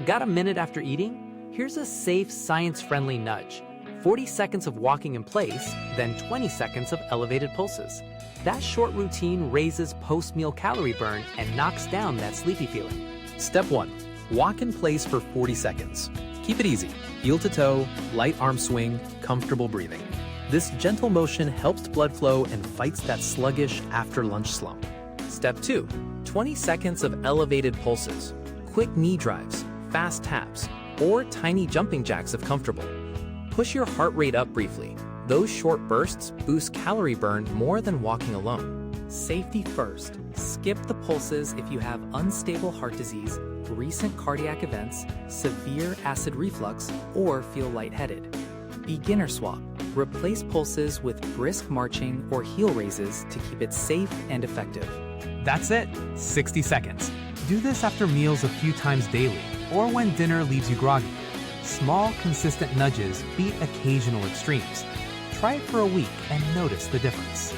Got a minute after eating? Here's a safe, science-friendly nudge. 40 seconds of walking in place, then 20 seconds of elevated pulses. That short routine raises post-meal calorie burn and knocks down that sleepy feeling. Step 1. Walk in place for 40 seconds. Keep it easy. Heel to toe, light arm swing, comfortable breathing. This gentle motion helps blood flow and fights that sluggish after-lunch slump. Step 2. 20 seconds of elevated pulses. Quick knee drives, fast taps, or tiny jumping jacks if comfortable. Push your heart rate up briefly. Those short bursts boost calorie burn more than walking alone. Safety first. Skip the pulses if you have unstable heart disease, recent cardiac events, severe acid reflux, or feel lightheaded. Beginner swap. Replace pulses with brisk marching or heel raises to keep it safe and effective. That's it, 60 seconds. Do this after meals a few times daily or when dinner leaves you groggy. Small, consistent nudges beat occasional extremes. Try it for a week and notice the difference.